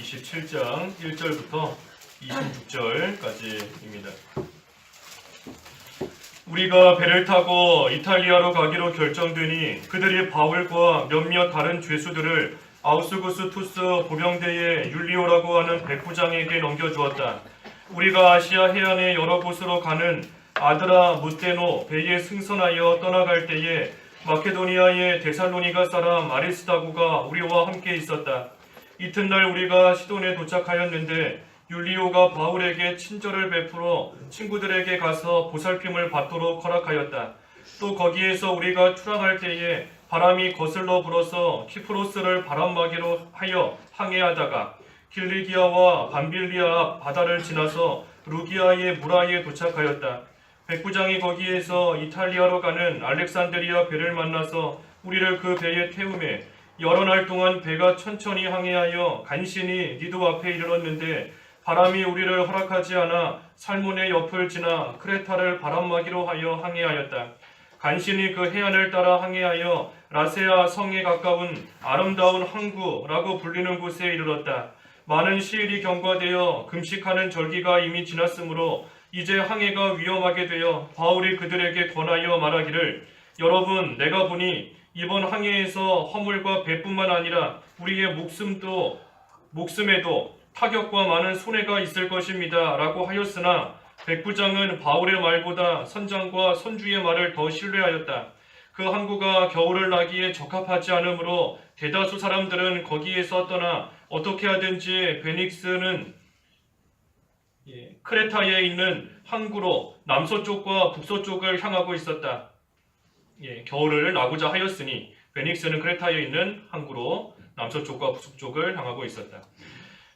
27장 1절부터 26절까지입니다. 우리가 배를 타고 이탈리아로 가기로 결정되니 그들이 바울과 몇몇 다른 죄수들을 아우스구스투스 보병대의 율리오라고 하는 백부장에게 넘겨주었다. 우리가 아시아 해안의 여러 곳으로 가는 아드라 무테노 배에 승선하여 떠나갈 때에 마케도니아의 데살로니가 사람 아리스다고가 우리와 함께 있었다. 이튿날 우리가 시돈에 도착하였는데 율리오가 바울에게 친절을 베풀어 친구들에게 가서 보살핌을 받도록 허락하였다. 또 거기에서 우리가 출항할 때에 바람이 거슬러 불어서 키프로스를 바람막이로 하여 항해하다가 길리기아와 밤빌리아 앞 바다를 지나서 루기아의 무라에 도착하였다. 백부장이 거기에서 이탈리아로 가는 알렉산드리아 배를 만나서 우리를 그 배에 태우매 여러 날 동안 배가 천천히 항해하여 간신히 니도 앞에 이르렀는데 바람이 우리를 허락하지 않아 살몬의 옆을 지나 크레타를 바람막이로 하여 항해하였다. 간신히 그 해안을 따라 항해하여 라세아 성에 가까운 아름다운 항구라고 불리는 곳에 이르렀다. 많은 시일이 경과되어 금식하는 절기가 이미 지났으므로 이제 항해가 위험하게 되어 바울이 그들에게 권하여 말하기를 여러분 내가 보니 이번 항해에서 허물과 배뿐만 아니라 우리의 목숨에도 타격과 많은 손해가 있을 것입니다 라고 하였으나 백부장은 바울의 말보다 선장과 선주의 말을 더 신뢰하였다. 그 항구가 겨울을 나기에 적합하지 않으므로 대다수 사람들은 거기에서 떠나 어떻게 하든지 베닉스는 크레타에 있는 항구로 남서쪽과 북서쪽을 향하고 있었다. 겨울을 나고자 하였으니 베닉스는 크레타에 있는 항구로 남서쪽과 북서쪽을 향하고 있었다.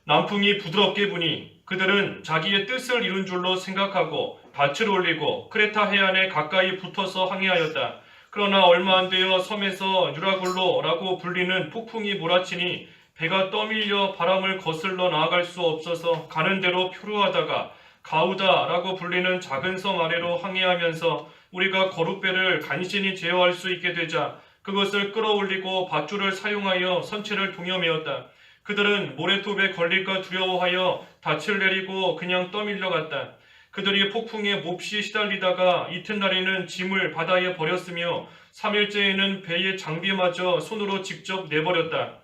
남풍이 부드럽게 부니 그들은 자기의 뜻을 이룬 줄로 생각하고 닻을 올리고 크레타 해안에 가까이 붙어서 항해하였다. 그러나 얼마 안 되어 섬에서 유라굴로라고 불리는 폭풍이 몰아치니 배가 떠밀려 바람을 거슬러 나아갈 수 없어서 가는 대로 표류하다가 가우다라고 불리는 작은 섬 아래로 항해하면서 우리가 거룻배를 간신히 제어할 수 있게 되자 그것을 끌어올리고 밧줄을 사용하여 선체를 동여매었다. 그들은 모래톱에 걸릴까 두려워하여 닻을 내리고 그냥 떠밀려갔다. 그들이 폭풍에 몹시 시달리다가 이튿날에는 짐을 바다에 버렸으며 3일째에는 배의 장비마저 손으로 직접 내버렸다.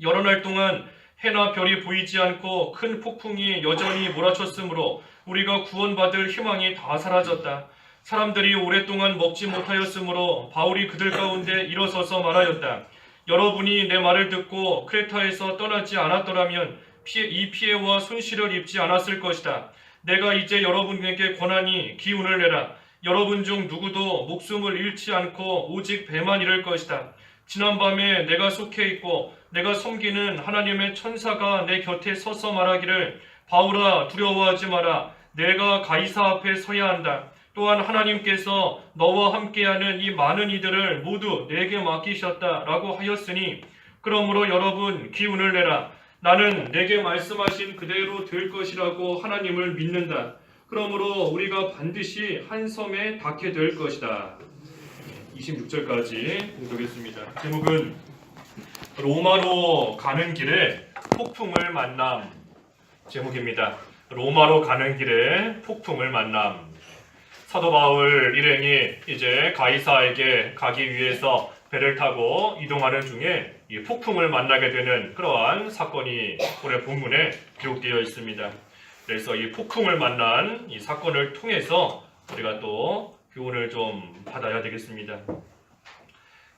여러 날 동안 해나 별이 보이지 않고 큰 폭풍이 여전히 몰아쳤으므로 우리가 구원받을 희망이 다 사라졌다. 사람들이 오랫동안 먹지 못하였으므로 바울이 그들 가운데 일어서서 말하였다. 여러분이 내 말을 듣고 크레타에서 떠나지 않았더라면 이 피해와 손실을 입지 않았을 것이다. 내가 이제 여러분에게 권하니 기운을 내라. 여러분 중 누구도 목숨을 잃지 않고 오직 배만 잃을 것이다. 지난밤에 내가 속해 있고 내가 섬기는 하나님의 천사가 내 곁에 서서 말하기를 바울아 두려워하지 마라. 내가 가이사 앞에 서야 한다. 또한 하나님께서 너와 함께하는 이 많은 이들을 모두 내게 맡기셨다라고 하였으니 그러므로 여러분 기운을 내라. 나는 내게 말씀하신 그대로 될 것이라고 하나님을 믿는다. 그러므로 우리가 반드시 한 섬에 닿게 될 것이다. 26절까지 읽겠습니다. 제목은 로마로 가는 길에 폭풍을 만남 제목입니다. 로마로 가는 길에 폭풍을 만남. 사도 바울 일행이 이제 가이사에게 가기 위해서 배를 타고 이동하는 중에 이 폭풍을 만나게 되는 그러한 사건이 오늘 본문에 기록되어 있습니다. 그래서 이 폭풍을 만난 이 사건을 통해서 우리가 또 교훈을 좀 받아야 되겠습니다.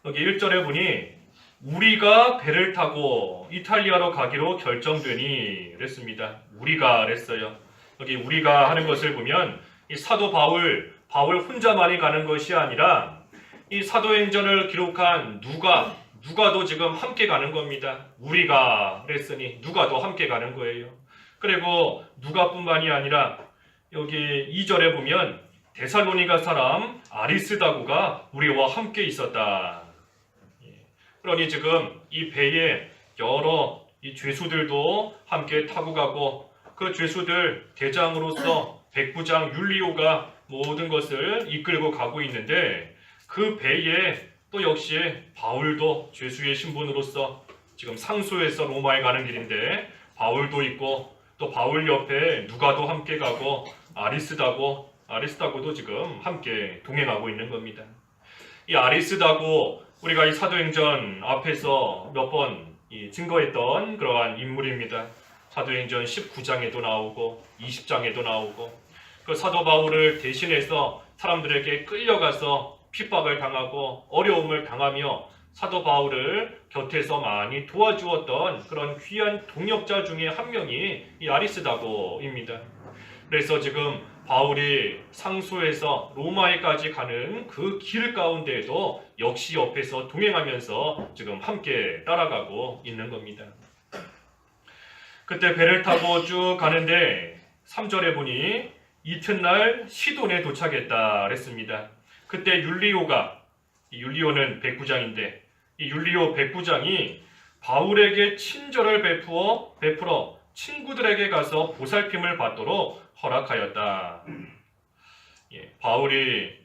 여기 1절에 보니 우리가 배를 타고 이탈리아로 가기로 결정되니 그랬습니다. 우리가 그랬어요. 여기 우리가 하는 것을 보면 이 사도 바울 혼자만이 가는 것이 아니라 이 사도행전을 기록한 누가도 지금 함께 가는 겁니다. 우리가 그랬으니 누가도 함께 가는 거예요. 그리고 누가뿐만이 아니라 여기 2절에 보면 데살로니가 사람 아리스다고가 우리와 함께 있었다. 그러니 지금 이 배에 여러 이 죄수들도 함께 타고 가고 그 죄수들 대장으로서 백부장 율리오가 모든 것을 이끌고 가고 있는데 그 배에 또 역시 바울도 죄수의 신분으로서 지금 상소해서 로마에 가는 길인데 바울도 있고 또 바울 옆에 누가도 함께 가고 아리스다고도 지금 함께 동행하고 있는 겁니다. 이 아리스다고 우리가 이 사도행전 앞에서 몇 번 증거했던 그러한 인물입니다. 사도행전 19장에도 나오고 20장에도 나오고 그 사도 바울을 대신해서 사람들에게 끌려가서 핍박을 당하고 어려움을 당하며 사도 바울을 곁에서 많이 도와주었던 그런 귀한 동역자 중에 한 명이 이 아리스다고입니다. 그래서 지금 바울이 상소에서 로마에까지 가는 그 길 가운데에도 역시 옆에서 동행하면서 지금 함께 따라가고 있는 겁니다. 그때 배를 타고 쭉 가는데 3절에 보니 이튿날 시돈에 도착했다 그랬습니다. 그때 율리오는 백부장인데 이 율리오 백부장이 바울에게 친절을 베풀어 친구들에게 가서 보살핌을 받도록 허락하였다. 바울이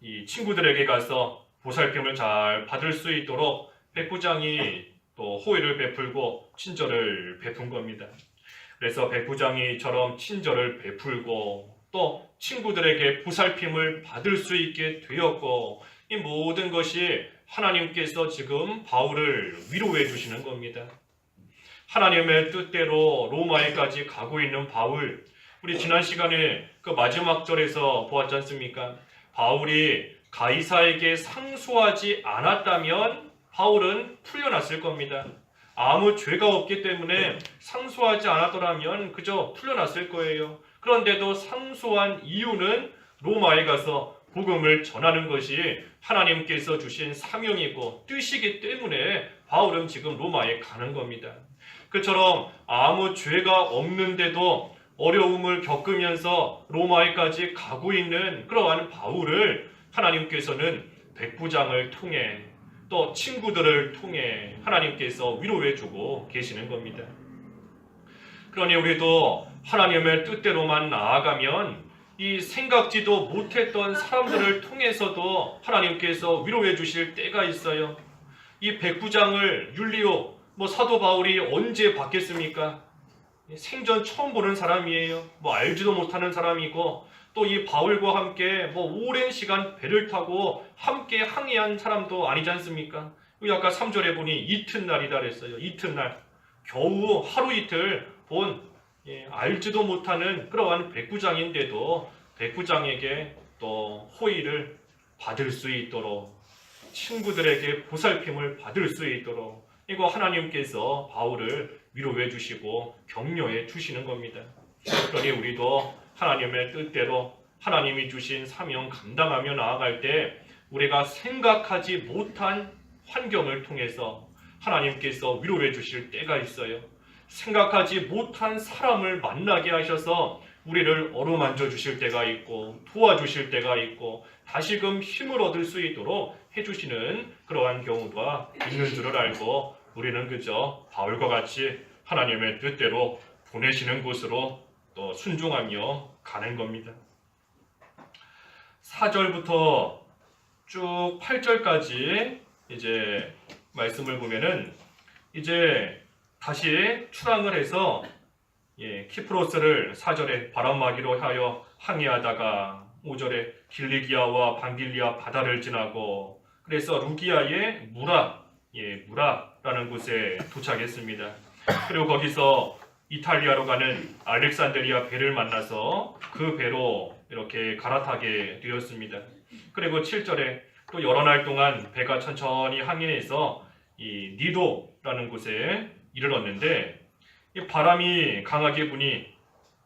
이 친구들에게 가서 보살핌을 잘 받을 수 있도록 백부장이 또 호의를 베풀고 친절을 베푼 겁니다. 그래서 백부장이처럼 친절을 베풀고 또 친구들에게 보살핌을 받을 수 있게 되었고 이 모든 것이 하나님께서 지금 바울을 위로해 주시는 겁니다. 하나님의 뜻대로 로마에까지 가고 있는 바울, 우리 지난 시간에 그 마지막 절에서 보았지 않습니까? 바울이 가이사에게 상소하지 않았다면 바울은 풀려났을 겁니다. 아무 죄가 없기 때문에 상소하지 않았더라면 그저 풀려났을 거예요. 그런데도 상소한 이유는 로마에 가서 복음을 전하는 것이 하나님께서 주신 사명이고 뜻이기 때문에 바울은 지금 로마에 가는 겁니다. 그처럼 아무 죄가 없는데도 어려움을 겪으면서 로마에까지 가고 있는 그러한 바울을 하나님께서는 백부장을 통해 또 친구들을 통해 하나님께서 위로해주고 계시는 겁니다. 그러니 우리도 하나님의 뜻대로만 나아가면 이 생각지도 못했던 사람들을 통해서도 하나님께서 위로해 주실 때가 있어요. 이 백부장을 율리오, 사도 바울이 언제 봤겠습니까? 생전 처음 보는 사람이에요. 알지도 못하는 사람이고 또 이 바울과 함께 오랜 시간 배를 타고 함께 항해한 사람도 아니지 않습니까? 여기 아까 3절에 보니 이튿날이다 그랬어요. 이튿날. 겨우 하루 이틀 본 알지도 못하는 그러한 백부장인데도 백부장에게 또 호의를 받을 수 있도록 친구들에게 보살핌을 받을 수 있도록 이거 하나님께서 바울을 위로해 주시고 격려해 주시는 겁니다. 그러니 우리도 하나님의 뜻대로 하나님이 주신 사명 감당하며 나아갈 때 우리가 생각하지 못한 환경을 통해서 하나님께서 위로해 주실 때가 있어요. 생각하지 못한 사람을 만나게 하셔서 우리를 어루만져 주실 때가 있고 도와주실 때가 있고 다시금 힘을 얻을 수 있도록 해주시는 그러한 경우가 있는 줄을 알고 우리는 그저 바울과 같이 하나님의 뜻대로 보내시는 곳으로 또 순종하며 가는 겁니다. 4절부터 쭉 8절까지 이제 말씀을 보면은 이제 다시 출항을 해서 키프로스를 4절에 바람막이로 하여 항해하다가 5절에 길리기아와 밤빌리아 바다를 지나고 그래서 루기아의 무라라는 곳에 도착했습니다. 그리고 거기서 이탈리아로 가는 알렉산드리아 배를 만나서 그 배로 이렇게 갈아타게 되었습니다. 그리고 7절에 또 여러 날 동안 배가 천천히 항해해서 이 니도라는 곳에 이르렀는데 이 바람이 강하게 부니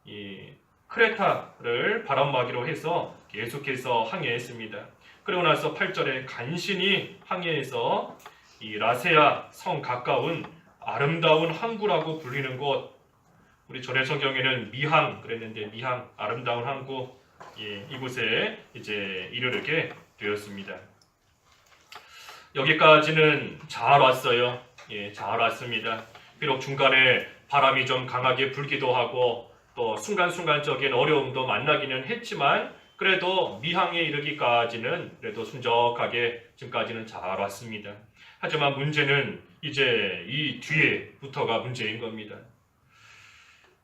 이 크레타를 바람막이로 해서 계속해서 항해했습니다. 그리고 나서 8절에 간신히 항해해서 이 라세아 성 가까운 아름다운 항구라고 불리는 곳, 우리 전에 성경에는 미항 그랬는데 미항 아름다운 항구 이곳에 이제 이르게 되었습니다. 여기까지는 잘 왔어요. 잘 왔습니다. 비록 중간에 바람이 좀 강하게 불기도 하고 또 순간순간적인 어려움도 만나기는 했지만 그래도 미항에 이르기까지는 그래도 순적하게 지금까지는 잘 왔습니다. 하지만 문제는 이제 이 뒤에부터가 문제인 겁니다.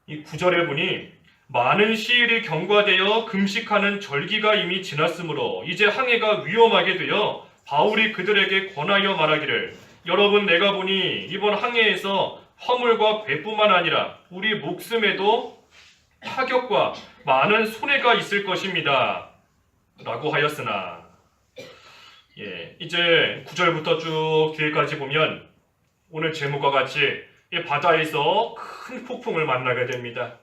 이 9절에 보니 많은 시일이 경과되어 금식하는 절기가 이미 지났으므로 이제 항해가 위험하게 되어 바울이 그들에게 권하여 말하기를 여러분 내가 보니 이번 항해에서 화물과 배뿐만 아니라 우리 목숨에도 타격과 많은 손해가 있을 것입니다. 라고 하였으나 이제 9절부터 쭉 뒤에까지 보면 오늘 제목과 같이 이 바다에서 큰 폭풍을 만나게 됩니다.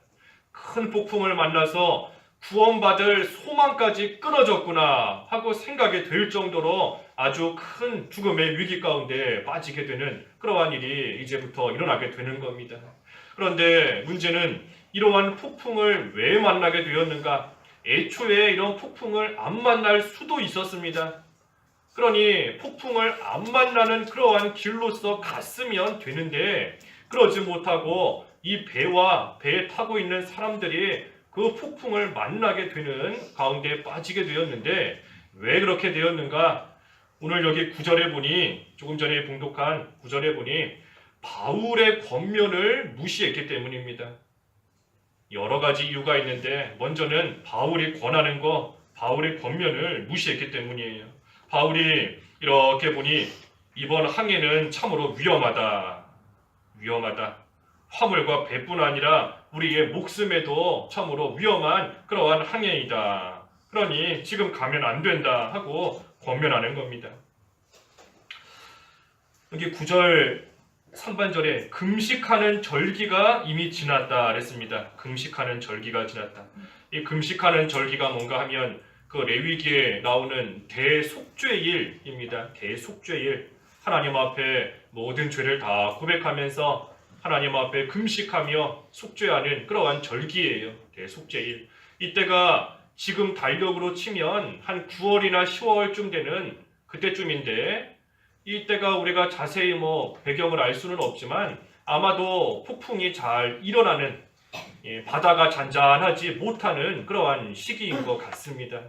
큰 폭풍을 만나서 구원받을 소망까지 끊어졌구나 하고 생각이 들 정도로 아주 큰 죽음의 위기 가운데 빠지게 되는 그러한 일이 이제부터 일어나게 되는 겁니다. 그런데 문제는 이러한 폭풍을 왜 만나게 되었는가? 애초에 이런 폭풍을 안 만날 수도 있었습니다. 그러니 폭풍을 안 만나는 그러한 길로서 갔으면 되는데 그러지 못하고 이 배와 배에 타고 있는 사람들이 그 폭풍을 만나게 되는 가운데 빠지게 되었는데 왜 그렇게 되었는가? 오늘 여기 9절에 보니 조금 전에 봉독한 9절에 보니 바울의 권면을 무시했기 때문입니다. 여러 가지 이유가 있는데 먼저는 바울이 권하는 거, 바울의 권면을 무시했기 때문이에요. 바울이 이렇게 보니 이번 항해는 참으로 위험하다. 화물과 배뿐 아니라 우리의 목숨에도 참으로 위험한 그러한 항해이다. 그러니 지금 가면 안 된다 하고 권면하는 겁니다. 여기 9절 상반절에 금식하는 절기가 이미 지났다 그랬습니다. 금식하는 절기가 지났다. 이 금식하는 절기가 뭔가 하면 그 레위기에 나오는 대속죄일입니다. 대속죄일. 하나님 앞에 모든 죄를 다 고백하면서 하나님 앞에 금식하며 속죄하는 그러한 절기예요. 대속죄일. 이때가 지금 달력으로 치면 한 9월이나 10월쯤 되는 그때쯤인데 이때가 우리가 자세히 배경을 알 수는 없지만 아마도 폭풍이 잘 일어나는 바다가 잔잔하지 못하는 그러한 시기인 것 같습니다.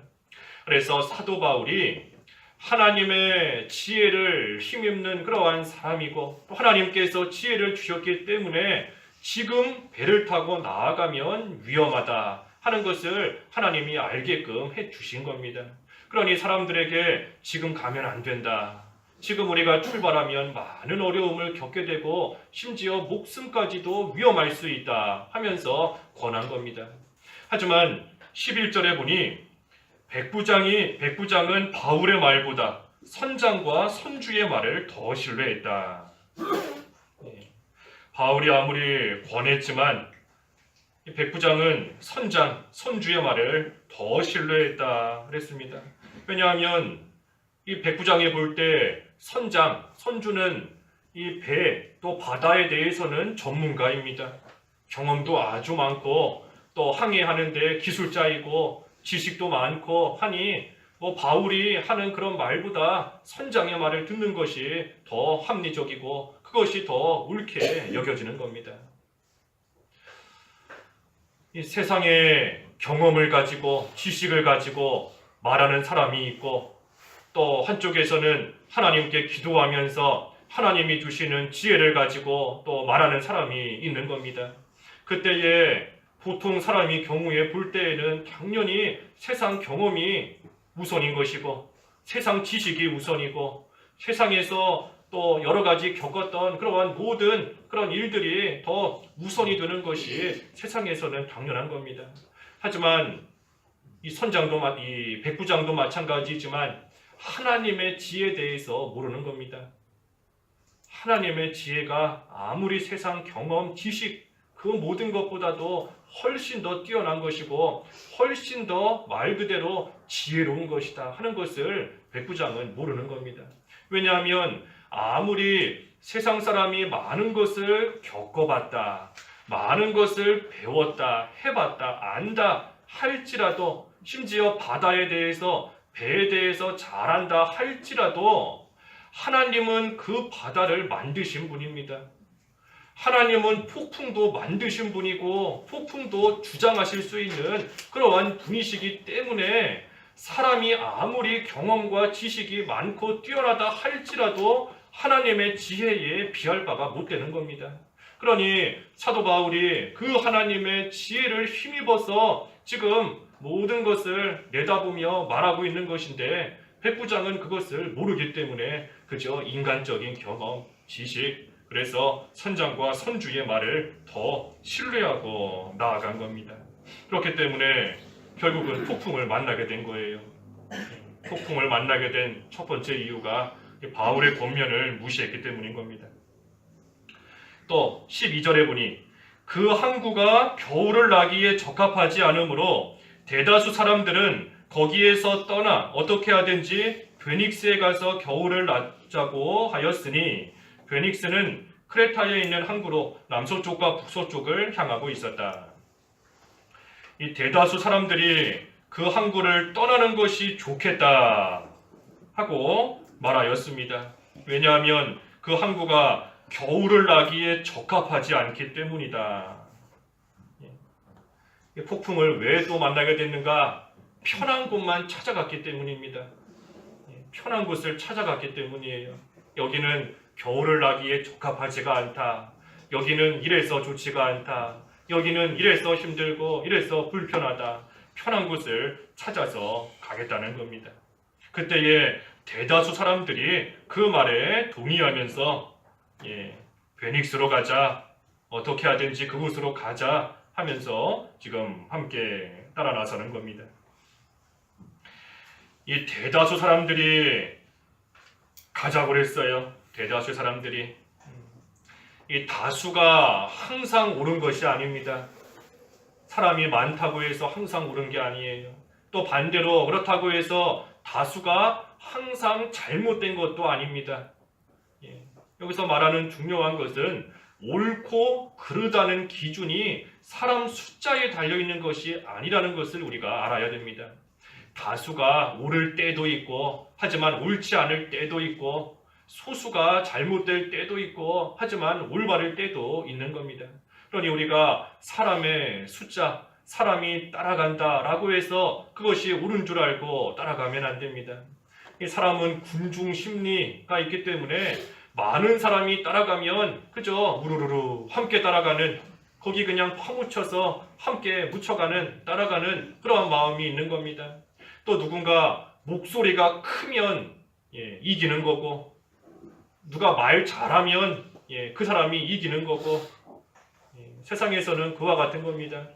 그래서 사도 바울이 하나님의 지혜를 힘입는 그러한 사람이고 또 하나님께서 지혜를 주셨기 때문에 지금 배를 타고 나아가면 위험하다 하는 것을 하나님이 알게끔 해주신 겁니다. 그러니 사람들에게 지금 가면 안 된다. 지금 우리가 출발하면 많은 어려움을 겪게 되고 심지어 목숨까지도 위험할 수 있다 하면서 권한 겁니다. 하지만 11절에 보니 백부장은 바울의 말보다 선장과 선주의 말을 더 신뢰했다. 바울이 아무리 권했지만 백부장은 선주의 말을 더 신뢰했다 그랬습니다. 왜냐하면 이 백부장이 볼 때 선주는 이 배 또 바다에 대해서는 전문가입니다. 경험도 아주 많고 또 항해하는 데 기술자이고 지식도 많고 하니 바울이 하는 그런 말보다 선장의 말을 듣는 것이 더 합리적이고 그것이 더 옳게 여겨지는 겁니다. 이 세상에 경험을 가지고 지식을 가지고 말하는 사람이 있고 또 한쪽에서는 하나님께 기도하면서 하나님이 주시는 지혜를 가지고 또 말하는 사람이 있는 겁니다. 그때에 보통 사람이 경우에 볼 때에는 당연히 세상 경험이 우선인 것이고 세상 지식이 우선이고 세상에서 또 여러 가지 겪었던 그러한 모든 그런 일들이 더 우선이 되는 것이 세상에서는 당연한 겁니다. 하지만 이 백부장도 마찬가지지만 하나님의 지혜에 대해서 모르는 겁니다. 하나님의 지혜가 아무리 세상 경험, 지식 그 모든 것보다도 훨씬 더 뛰어난 것이고 훨씬 더 말 그대로 지혜로운 것이다 하는 것을 백부장은 모르는 겁니다. 왜냐하면 아무리 세상 사람이 많은 것을 겪어봤다, 많은 것을 배웠다, 해봤다, 안다 할지라도 심지어 바다에 대해서 배에 대해서 잘 안다 할지라도 하나님은 그 바다를 만드신 분입니다. 하나님은 폭풍도 만드신 분이고 폭풍도 주장하실 수 있는 그러한 분이시기 때문에 사람이 아무리 경험과 지식이 많고 뛰어나다 할지라도 하나님의 지혜에 비할 바가 못 되는 겁니다. 그러니 사도 바울이 그 하나님의 지혜를 힘입어서 지금 모든 것을 내다보며 말하고 있는 것인데 백부장은 그것을 모르기 때문에 그저 인간적인 경험, 지식, 그래서 선장과 선주의 말을 더 신뢰하고 나아간 겁니다. 그렇기 때문에 결국은 폭풍을 만나게 된 거예요. 폭풍을 만나게 된 첫 번째 이유가 바울의 권면을 무시했기 때문인 겁니다. 또 12절에 보니 그 항구가 겨울을 나기에 적합하지 않으므로 대다수 사람들은 거기에서 떠나 어떻게 하든지 베닉스에 가서 겨울을 나자고 하였으니 베닉스는 크레타에 있는 항구로 남서쪽과 북서쪽을 향하고 있었다. 이 대다수 사람들이 그 항구를 떠나는 것이 좋겠다 하고 말하였습니다. 왜냐하면 그 항구가 겨울을 나기에 적합하지 않기 때문이다. 폭풍을 왜 또 만나게 됐는가? 편한 곳만 찾아갔기 때문입니다. 편한 곳을 찾아갔기 때문이에요. 여기는 겨울을 나기에 적합하지가 않다. 여기는 이래서 좋지가 않다. 여기는 이래서 힘들고 이래서 불편하다. 편한 곳을 찾아서 가겠다는 겁니다. 그때에 대다수 사람들이 그 말에 동의하면서 베닉스로 가자, 어떻게 하든지 그곳으로 가자 하면서 지금 함께 따라 나서는 겁니다. 이 대다수 사람들이 가자고 그랬어요. 대다수 사람들이. 이 다수가 항상 옳은 것이 아닙니다. 사람이 많다고 해서 항상 옳은 게 아니에요. 또 반대로 그렇다고 해서 다수가 항상 잘못된 것도 아닙니다. 여기서 말하는 중요한 것은 옳고 그르다는 기준이 사람 숫자에 달려있는 것이 아니라는 것을 우리가 알아야 됩니다. 다수가 옳을 때도 있고 하지만 옳지 않을 때도 있고 소수가 잘못될 때도 있고 하지만 올바를 때도 있는 겁니다. 그러니 우리가 사람의 숫자, 사람이 따라간다라고 해서 그것이 옳은 줄 알고 따라가면 안 됩니다. 사람은 군중 심리가 있기 때문에 많은 사람이 따라가면 그저 우르르르 함께 따라가는, 거기 그냥 파묻혀서 함께 묻혀가는, 따라가는 그러한 마음이 있는 겁니다. 또 누군가 목소리가 크면 이기는 거고, 누가 말 잘하면 그 사람이 이기는 거고, 세상에서는 그와 같은 겁니다.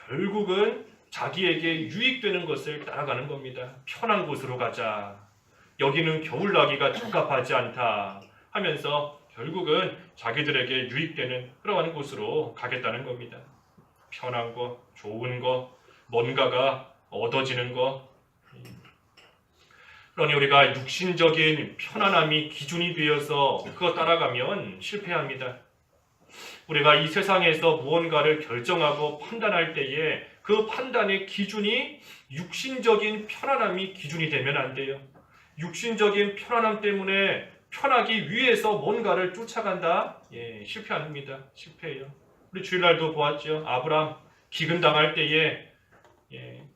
결국은 자기에게 유익되는 것을 따라가는 겁니다. 편한 곳으로 가자. 여기는 겨울 나기가 적합하지 않다 하면서 결국은 자기들에게 유익되는 그러한 곳으로 가겠다는 겁니다. 편한 거, 좋은 거, 뭔가가 얻어지는 거. 그러니 우리가 육신적인 편안함이 기준이 되어서 그거 따라가면 실패합니다. 우리가 이 세상에서 무언가를 결정하고 판단할 때에 그 판단의 기준이 육신적인 편안함이 기준이 되면 안 돼요. 육신적인 편안함 때문에 편하기 위해서 뭔가를 쫓아간다? 실패합니다. 실패해요. 우리 주일날도 보았죠. 아브람 기근당할 때에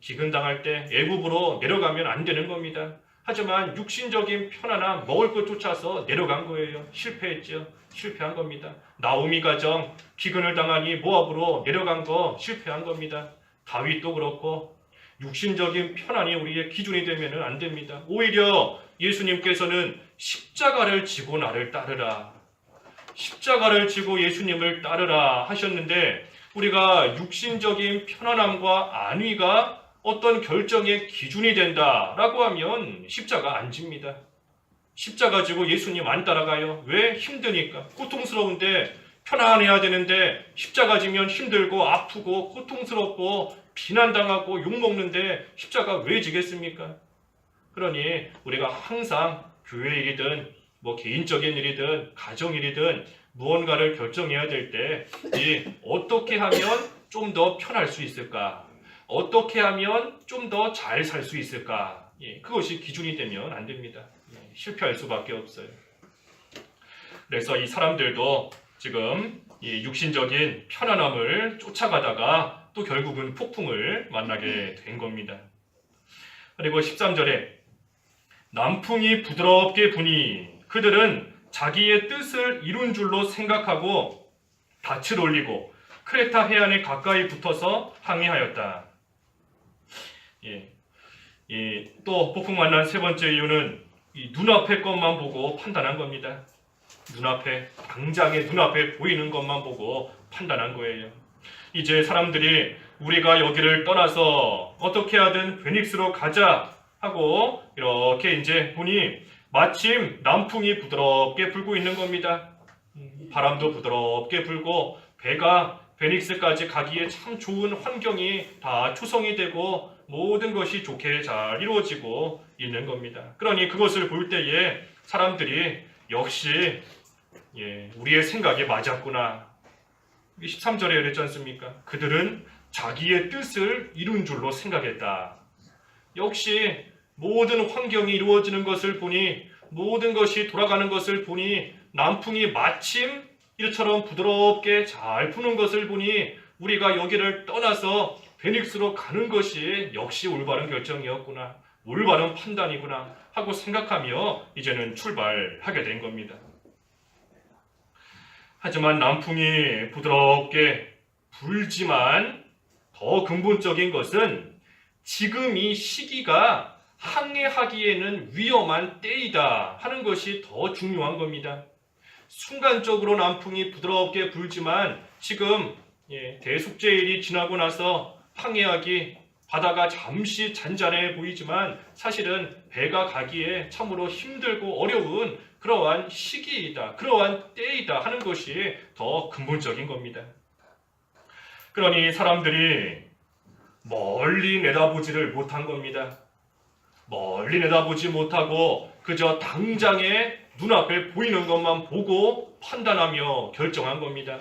기근당할 때 애굽으로 내려가면 안 되는 겁니다. 하지만 육신적인 편안함, 먹을 것 쫓아서 내려간 거예요. 실패했죠. 실패한 겁니다. 나오미 가정 기근을 당하니 모압으로 내려간 거 실패한 겁니다. 다윗도 그렇고 육신적인 편안이 우리의 기준이 되면 안 됩니다. 오히려 예수님께서는 십자가를 지고 나를 따르라, 십자가를 지고 예수님을 따르라 하셨는데 우리가 육신적인 편안함과 안위가 어떤 결정의 기준이 된다라고 하면 십자가 안 집니다. 십자가 지고 예수님 안 따라가요. 왜? 힘드니까. 고통스러운데 편안해야 되는데 십자가 지면 힘들고 아프고 고통스럽고 비난당하고 욕먹는데 십자가 왜 지겠습니까? 그러니 우리가 항상 교회 일이든 개인적인 일이든 가정일이든 무언가를 결정해야 될 때 어떻게 하면 좀 더 편할 수 있을까? 어떻게 하면 좀 더 잘 살 수 있을까? 그것이 기준이 되면 안 됩니다. 실패할 수밖에 없어요. 그래서 이 사람들도 지금 이 육신적인 편안함을 쫓아가다가 또 결국은 폭풍을 만나게 된 겁니다. 그리고 13절에 남풍이 부드럽게 부니 그들은 자기의 뜻을 이룬 줄로 생각하고 닻을 올리고 크레타 해안에 가까이 붙어서 항해하였다. 또 폭풍 만난 세 번째 이유는 이 눈앞의 것만 보고 판단한 겁니다. 눈앞에, 당장의 눈앞에 보이는 것만 보고 판단한 거예요. 이제 사람들이 우리가 여기를 떠나서 어떻게 하든 베닉스로 가자 하고 이렇게 이제 보니 마침 남풍이 부드럽게 불고 있는 겁니다. 바람도 부드럽게 불고 배가 베닉스까지 가기에 참 좋은 환경이 다 조성이 되고 모든 것이 좋게 잘 이루어지고 있는 겁니다. 그러니 그것을 볼 때에 사람들이 역시 우리의 생각이 맞았구나. 13절에 그랬지 않습니까? 그들은 자기의 뜻을 이룬 줄로 생각했다. 역시 모든 환경이 이루어지는 것을 보니, 모든 것이 돌아가는 것을 보니, 남풍이 마침 이처럼 부드럽게 잘 부는 것을 보니 우리가 여기를 떠나서 베닉스로 가는 것이 역시 올바른 결정이었구나, 올바른 판단이구나 하고 생각하며 이제는 출발하게 된 겁니다. 하지만 남풍이 부드럽게 불지만 더 근본적인 것은 지금 이 시기가 항해하기에는 위험한 때이다 하는 것이 더 중요한 겁니다. 순간적으로 남풍이 부드럽게 불지만 지금 대속제일이 지나고 나서 항해하기, 바다가 잠시 잔잔해 보이지만 사실은 배가 가기에 참으로 힘들고 어려운 그러한 시기이다, 그러한 때이다 하는 것이 더 근본적인 겁니다. 그러니 사람들이 멀리 내다보지를 못한 겁니다. 멀리 내다보지 못하고 그저 당장에 눈앞에 보이는 것만 보고 판단하며 결정한 겁니다.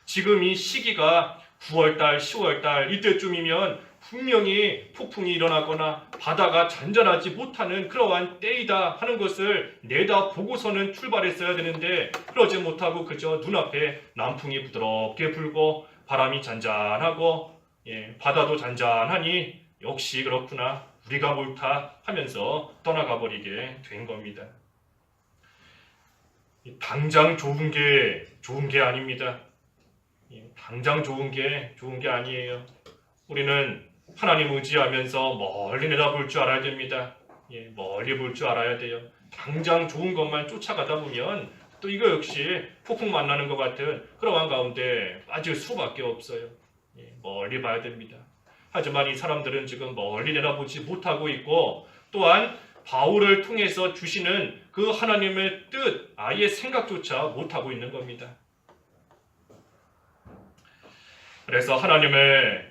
지금 이 시기가 9월달, 10월달 이때쯤이면 분명히 폭풍이 일어나거나 바다가 잔잔하지 못하는 그러한 때이다 하는 것을 내다보고서는 출발했어야 되는데 그러지 못하고 그저 눈앞에 남풍이 부드럽게 불고 바람이 잔잔하고 바다도 잔잔하니 역시 그렇구나, 우리가 옳다 하면서 떠나가 버리게 된 겁니다. 당장 좋은 게 아닙니다. 당장 좋은 게 아니에요. 우리는 하나님 의지하면서 멀리 내다볼 줄 알아야 됩니다. 멀리 볼 줄 알아야 돼요. 당장 좋은 것만 쫓아가다 보면 또 이거 역시 폭풍 만나는 것 같은 그러한 가운데 빠질 수밖에 없어요. 멀리 봐야 됩니다. 하지만 이 사람들은 지금 멀리 내다보지 못하고 있고 또한 바울을 통해서 주시는 그 하나님의 뜻, 아예 생각조차 못하고 있는 겁니다. 그래서 하나님의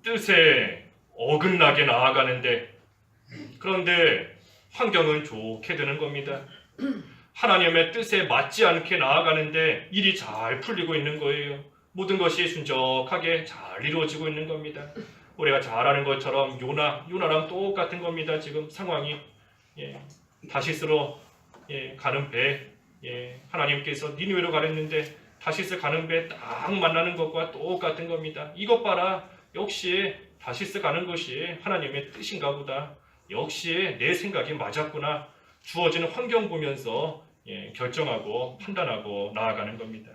뜻에 어긋나게 나아가는데, 그런데 환경은 좋게 되는 겁니다. 하나님의 뜻에 맞지 않게 나아가는데 일이 잘 풀리고 있는 거예요. 모든 것이 순적하게 잘 이루어지고 있는 겁니다. 우리가 잘 아는 것처럼 요나랑 똑같은 겁니다. 지금 상황이 다시스로 가는 배, 하나님께서 니느웨로 가랬는데 다시스 가는 배 딱 만나는 것과 똑같은 겁니다. 이것 봐라, 역시 다시스 가는 것이 하나님의 뜻인가 보다, 역시 내 생각이 맞았구나, 주어지는 환경 보면서 결정하고 판단하고 나아가는 겁니다.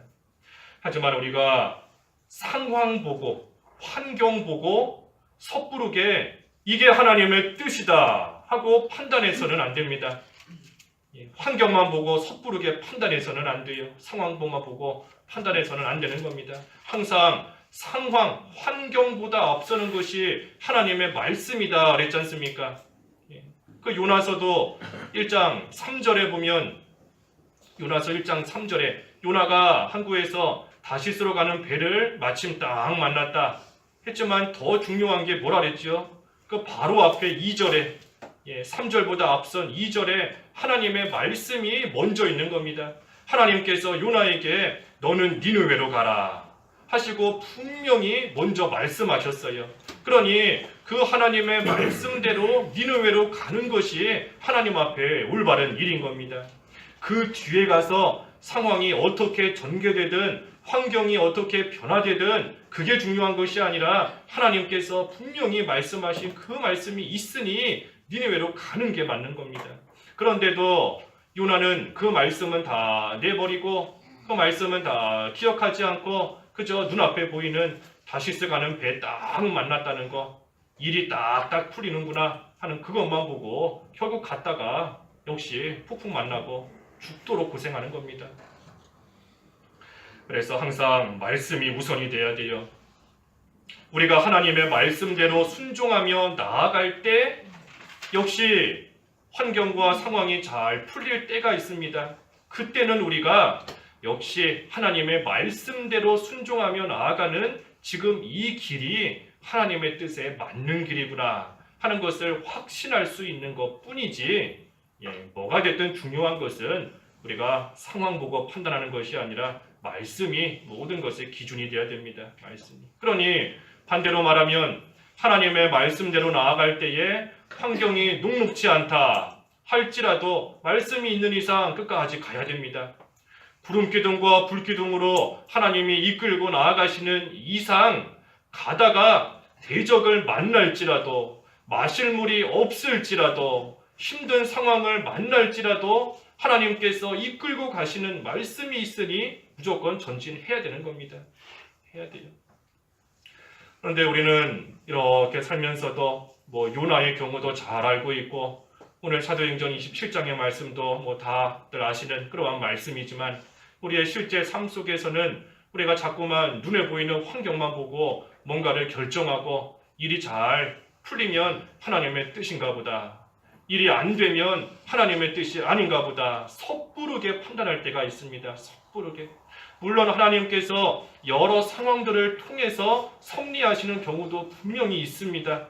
하지만 우리가 상황 보고 환경 보고 섣부르게 이게 하나님의 뜻이다 하고 판단해서는 안 됩니다. 환경만 보고 섣부르게 판단해서는 안 돼요. 상황만 보고 판단해서는 안 되는 겁니다. 항상 상황, 환경보다 앞서는 것이 하나님의 말씀이다 그랬지 않습니까? 그 요나서도 1장 3절에 보면, 요나서 1장 3절에 요나가 항구에서 다시스로 가는 배를 마침 딱 만났다 했지만 더 중요한 게 뭐라 그랬죠? 그 바로 앞에 2절에 3절보다 앞선 2절에 하나님의 말씀이 먼저 있는 겁니다. 하나님께서 요나에게 너는 니느웨로 가라 하시고 분명히 먼저 말씀하셨어요. 그러니 그 하나님의 말씀대로 니느웨로 가는 것이 하나님 앞에 올바른 일인 겁니다. 그 뒤에 가서 상황이 어떻게 전개되든 환경이 어떻게 변화되든 그게 중요한 것이 아니라 하나님께서 분명히 말씀하신 그 말씀이 있으니 니느웨로 가는 게 맞는 겁니다. 그런데도 요나는 그 말씀은 다 내버리고 그 말씀은 다 기억하지 않고 그저 눈앞에 보이는 다시스 가는 배 딱 만났다는 거, 일이 딱딱 풀리는구나 하는 그것만 보고 결국 갔다가 역시 폭풍 만나고 죽도록 고생하는 겁니다. 그래서 항상 말씀이 우선이 돼야 돼요. 우리가 하나님의 말씀대로 순종하며 나아갈 때 역시 환경과 상황이 잘 풀릴 때가 있습니다. 그때는 우리가 역시 하나님의 말씀대로 순종하며 나아가는 지금 이 길이 하나님의 뜻에 맞는 길이구나 하는 것을 확신할 수 있는 것 뿐이지, 뭐가 됐든 중요한 것은 우리가 상황 보고 판단하는 것이 아니라 말씀이 모든 것의 기준이 되어야 됩니다. 말씀이. 그러니 반대로 말하면 하나님의 말씀대로 나아갈 때에 환경이 녹록지 않다 할지라도 말씀이 있는 이상 끝까지 가야 됩니다. 구름기둥과 불기둥으로 하나님이 이끌고 나아가시는 이상 가다가 대적을 만날지라도 마실 물이 없을지라도 힘든 상황을 만날지라도 하나님께서 이끌고 가시는 말씀이 있으니 무조건 전진해야 되는 겁니다. 해야 돼요. 그런데 우리는 이렇게 살면서도 요나의 경우도 잘 알고 있고 오늘 사도행전 27장의 말씀도 다들 아시는 그러한 말씀이지만 우리의 실제 삶 속에서는 우리가 자꾸만 눈에 보이는 환경만 보고 뭔가를 결정하고 일이 잘 풀리면 하나님의 뜻인가 보다, 일이 안 되면 하나님의 뜻이 아닌가 보다 섣부르게 판단할 때가 있습니다. 섣부르게. 물론 하나님께서 여러 상황들을 통해서 섭리하시는 경우도 분명히 있습니다.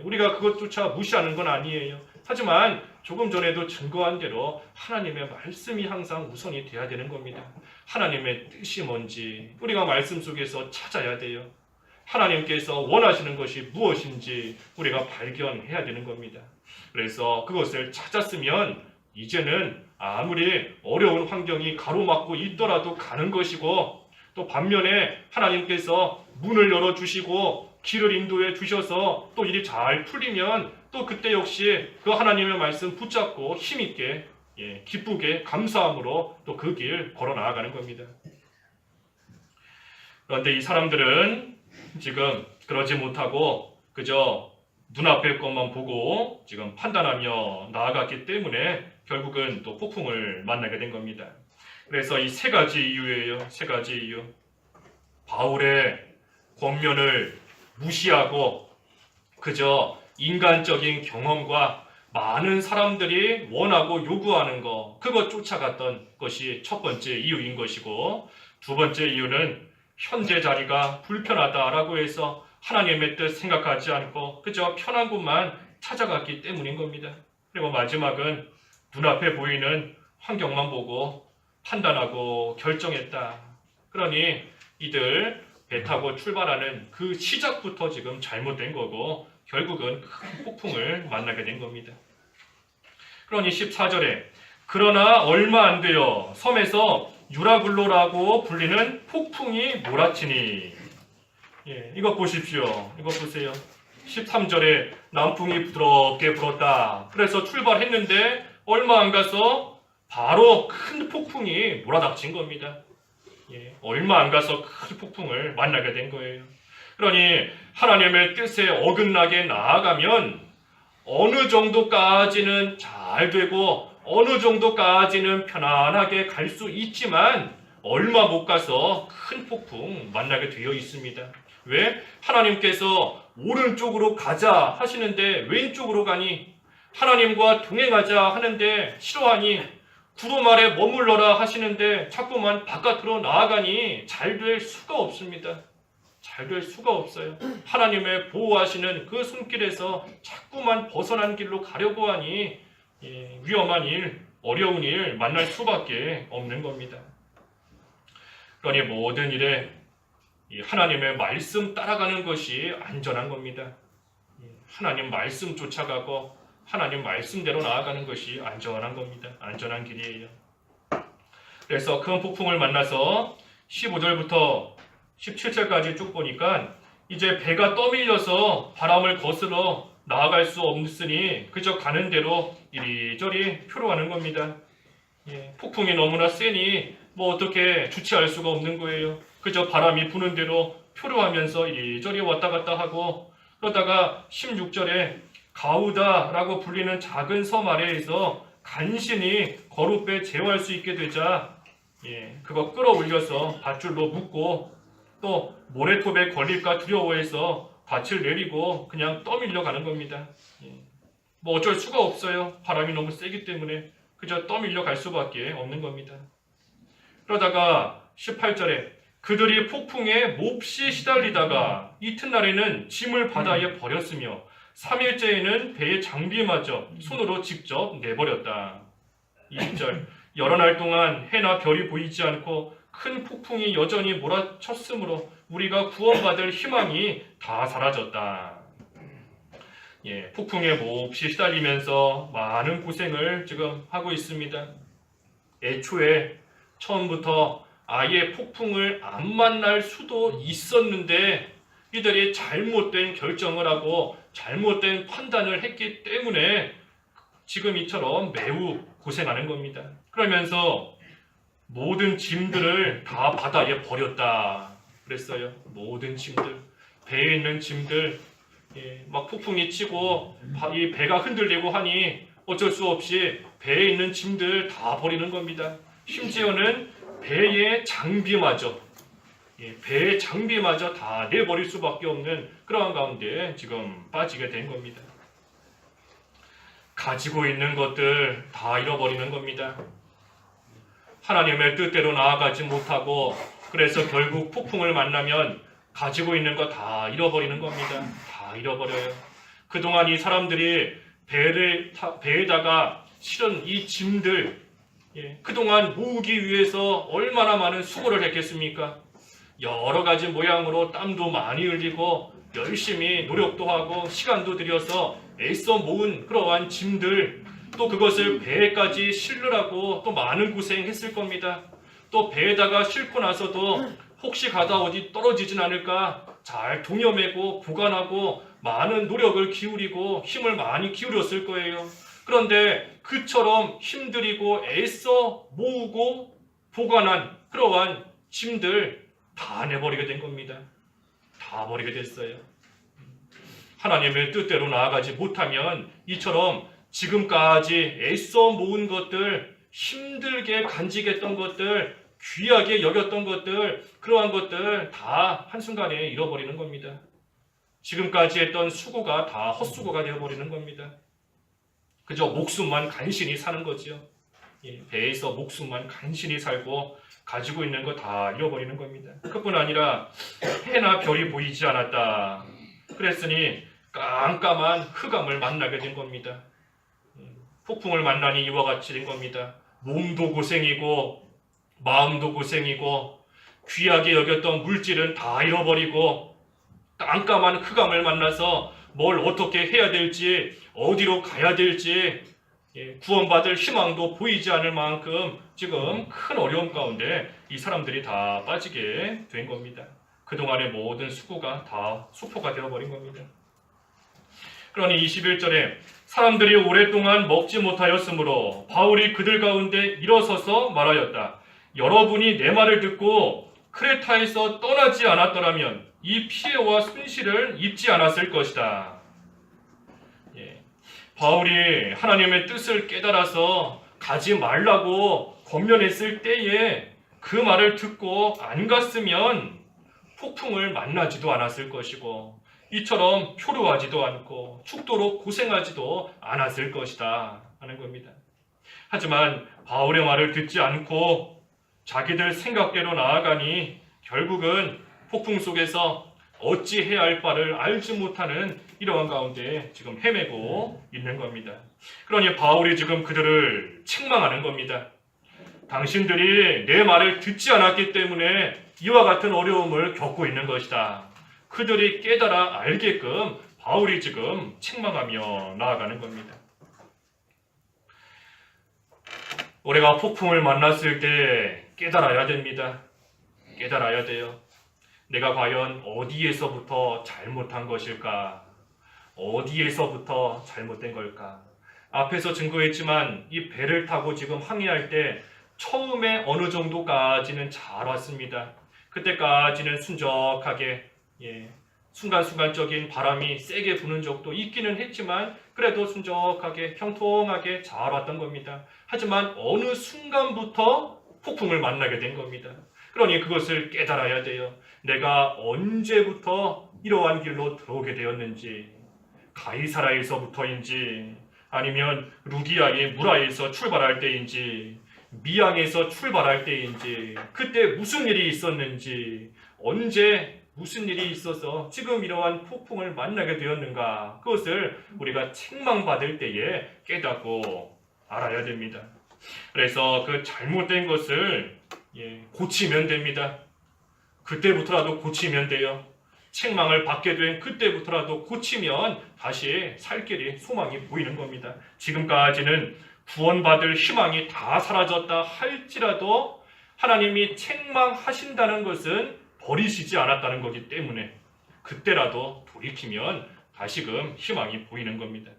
우리가 그것조차 무시하는 건 아니에요. 하지만 조금 전에도 증거한 대로 하나님의 말씀이 항상 우선이 돼야 되는 겁니다. 하나님의 뜻이 뭔지 우리가 말씀 속에서 찾아야 돼요. 하나님께서 원하시는 것이 무엇인지 우리가 발견해야 되는 겁니다. 그래서 그것을 찾았으면 이제는 아무리 어려운 환경이 가로막고 있더라도 가는 것이고, 또 반면에 하나님께서 문을 열어주시고 길을 인도해 주셔서 또 일이 잘 풀리면 또 그때 역시 그 하나님의 말씀 붙잡고 힘있게 기쁘게 감사함으로 또 그 길 걸어 나아가는 겁니다. 그런데 이 사람들은 지금 그러지 못하고 그저 눈앞의 것만 보고 지금 판단하며 나아갔기 때문에 결국은 또 폭풍을 만나게 된 겁니다. 그래서 이 세 가지 이유예요. 세 가지 이유. 바울의 권면을 무시하고 그저 인간적인 경험과 많은 사람들이 원하고 요구하는 거, 그것 쫓아갔던 것이 첫 번째 이유인 것이고, 두 번째 이유는 현재 자리가 불편하다라고 해서 하나님의 뜻 생각하지 않고 그저 편한 곳만 찾아갔기 때문인 겁니다. 그리고 마지막은 눈앞에 보이는 환경만 보고 판단하고 결정했다. 그러니 이들 배 타고 출발하는 그 시작부터 지금 잘못된 거고 결국은 큰 폭풍을 만나게 된 겁니다. 그러니 14절에 그러나 얼마 안 되어 섬에서 유라굴로라고 불리는 폭풍이 몰아치니, 이거 보십시오. 이거 보세요. 13절에 남풍이 부드럽게 불었다. 그래서 출발했는데 얼마 안 가서 바로 큰 폭풍이 몰아닥친 겁니다. 얼마 안 가서 큰 폭풍을 만나게 된 거예요. 그러니 하나님의 뜻에 어긋나게 나아가면 어느 정도까지는 잘 되고 어느 정도까지는 편안하게 갈 수 있지만 얼마 못 가서 큰 폭풍 만나게 되어 있습니다. 왜? 하나님께서 오른쪽으로 가자 하시는데 왼쪽으로 가니, 하나님과 동행하자 하는데 싫어하니, 구름 아래 머물러라 하시는데 자꾸만 바깥으로 나아가니 잘 될 수가 없습니다. 잘 될 수가 없어요. 하나님의 보호하시는 그 손길에서 자꾸만 벗어난 길로 가려고 하니 위험한 일, 어려운 일 만날 수밖에 없는 겁니다. 그러니 모든 일에 하나님의 말씀 따라가는 것이 안전한 겁니다. 하나님 말씀 쫓아가고 하나님 말씀대로 나아가는 것이 안전한 겁니다. 안전한 길이에요. 그래서 큰 폭풍을 만나서 15절부터 17절까지 쭉 보니까 이제 배가 떠밀려서 바람을 거스러 나아갈 수 없으니 그저 가는 대로 이리저리 표로하는 겁니다. 예, 폭풍이 너무나 세니 뭐 어떻게 주체할 수가 없는 거예요. 그저 바람이 부는 대로 표류하면서 이리저리 왔다 갔다 하고, 그러다가 16절에 가우다라고 불리는 작은 섬 아래에서 간신히 거룻배 제어할 수 있게 되자, 그거 끌어올려서 밧줄로 묶고, 또 모래톱에 걸릴까 두려워해서 밧을 내리고 그냥 떠밀려 가는 겁니다. 뭐 어쩔 수가 없어요. 바람이 너무 세기 때문에 그저 떠밀려 갈 수밖에 없는 겁니다. 그러다가 18절에 그들이 폭풍에 몹시 시달리다가 이튿날에는 짐을 바다에 버렸으며 3일째에는 배의 장비마저 손으로 직접 내버렸다. 20절 여러 날 동안 해나 별이 보이지 않고 큰 폭풍이 여전히 몰아쳤으므로 우리가 구원받을 희망이 다 사라졌다. 폭풍에 몹시 시달리면서 많은 고생을 지금 하고 있습니다. 애초에 처음부터 아예 폭풍을 안 만날 수도 있었는데 이들이 잘못된 결정을 하고 잘못된 판단을 했기 때문에 지금 이처럼 매우 고생하는 겁니다. 그러면서 모든 짐들을 다 바다에 버렸다 그랬어요. 모든 짐들, 배에 있는 짐들, 막 폭풍이 치고 이 배가 흔들리고 하니 어쩔 수 없이 배에 있는 짐들 다 버리는 겁니다. 심지어는 배의 장비마저 다 내버릴 수밖에 없는 그러한 가운데 지금 빠지게 된 겁니다. 가지고 있는 것들 다 잃어버리는 겁니다. 하나님의 뜻대로 나아가지 못하고 그래서 결국 폭풍을 만나면 가지고 있는 거 다 잃어버리는 겁니다. 다 잃어버려요. 그동안 이 사람들이 배에다가 실은 이 짐들 그동안 모으기 위해서 얼마나 많은 수고를 했겠습니까? 여러 가지 모양으로 땀도 많이 흘리고 열심히 노력도 하고 시간도 들여서 애써 모은 그러한 짐들, 또 그것을 배에까지 실으라고 또 많은 고생했을 겁니다. 또 배에다가 싣고 나서도 혹시 가다 어디 떨어지진 않을까 잘 동여매고 보관하고 많은 노력을 기울이고 힘을 많이 기울였을 거예요. 그런데 그처럼 힘들이고 애써 모으고 보관한 그러한 짐들 다 내버리게 된 겁니다. 다 버리게 됐어요. 하나님의 뜻대로 나아가지 못하면 이처럼 지금까지 애써 모은 것들, 힘들게 간직했던 것들, 귀하게 여겼던 것들, 그러한 것들 다 한순간에 잃어버리는 겁니다. 지금까지 했던 수고가 다 헛수고가 되어버리는 겁니다. 그저 목숨만 간신히 사는 거죠. 배에서 목숨만 간신히 살고 가지고 있는 거 다 잃어버리는 겁니다. 그뿐 아니라 해나 별이 보이지 않았다. 그랬으니 깜깜한 흑암을 만나게 된 겁니다. 폭풍을 만나니 이와 같이 된 겁니다. 몸도 고생이고 마음도 고생이고 귀하게 여겼던 물질은 다 잃어버리고 깜깜한 흑암을 만나서 뭘 어떻게 해야 될지 어디로 가야 될지 구원받을 희망도 보이지 않을 만큼 지금 큰 어려움 가운데 이 사람들이 다 빠지게 된 겁니다. 그동안의 모든 수고가 다 수포가 되어버린 겁니다. 그러니 21절에 사람들이 오랫동안 먹지 못하였으므로 바울이 그들 가운데 일어서서 말하였다. 여러분이 내 말을 듣고 크레타에서 떠나지 않았더라면 이 피해와 손실을 입지 않았을 것이다. 바울이 하나님의 뜻을 깨달아서 가지 말라고 권면했을 때에 그 말을 듣고 안 갔으면 폭풍을 만나지도 않았을 것이고 이처럼 표류하지도 않고 죽도록 고생하지도 않았을 것이다 하는 겁니다. 하지만 바울의 말을 듣지 않고 자기들 생각대로 나아가니 결국은 폭풍 속에서 어찌해야 할 바를 알지 못하는 이러한 가운데 지금 헤매고 있는 겁니다. 그러니 바울이 지금 그들을 책망하는 겁니다. 당신들이 내 말을 듣지 않았기 때문에 이와 같은 어려움을 겪고 있는 것이다. 그들이 깨달아 알게끔 바울이 지금 책망하며 나아가는 겁니다. 우리가 폭풍을 만났을 때 깨달아야 됩니다. 깨달아야 돼요. 내가 과연 어디에서부터 잘못한 것일까? 어디에서부터 잘못된 걸까? 앞에서 증거했지만 이 배를 타고 지금 항해할 때 처음에 어느 정도까지는 잘 왔습니다. 그때까지는 순적하게 순간순간적인 바람이 세게 부는 적도 있기는 했지만 그래도 순적하게 형통하게 잘 왔던 겁니다. 하지만 어느 순간부터 폭풍을 만나게 된 겁니다. 그러니 그것을 깨달아야 돼요. 내가 언제부터 이러한 길로 들어오게 되었는지, 가이사라에서부터인지 아니면 루디아의 무라에서 출발할 때인지 미양에서 출발할 때인지 그때 무슨 일이 있었는지 언제 무슨 일이 있어서 지금 이러한 폭풍을 만나게 되었는가 그것을 우리가 책망받을 때에 깨닫고 알아야 됩니다. 그래서 그 잘못된 것을 고치면 됩니다. 그때부터라도 고치면 돼요. 책망을 받게 된 그때부터라도 고치면 다시 살 길이 소망이 보이는 겁니다. 지금까지는 구원받을 희망이 다 사라졌다 할지라도 하나님이 책망하신다는 것은 버리시지 않았다는 거기 때문에 그때라도 돌이키면 다시금 희망이 보이는 겁니다.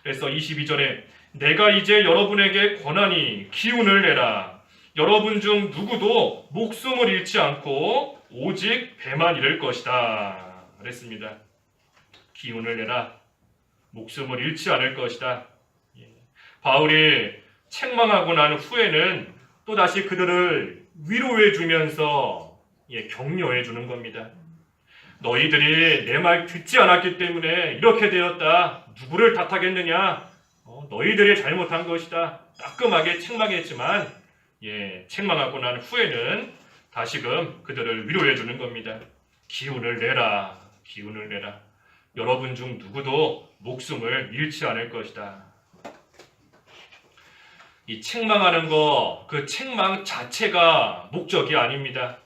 그래서 22절에 내가 이제 여러분에게 권하니 기운을 내라. 여러분 중 누구도 목숨을 잃지 않고 오직 배만 잃을 것이다. 그랬습니다. 기운을 내라. 목숨을 잃지 않을 것이다. 바울이 책망하고 난 후에는 또다시 그들을 위로해 주면서 격려해 주는 겁니다. 너희들이 내 말 듣지 않았기 때문에 이렇게 되었다. 누구를 탓하겠느냐? 너희들이 잘못한 것이다. 따끔하게 책망했지만 책망하고 난 후에는 다시금 그들을 위로해 주는 겁니다. 기운을 내라. 기운을 내라. 여러분 중 누구도 목숨을 잃지 않을 것이다. 이 책망하는 거, 그 책망 자체가 목적이 아닙니다.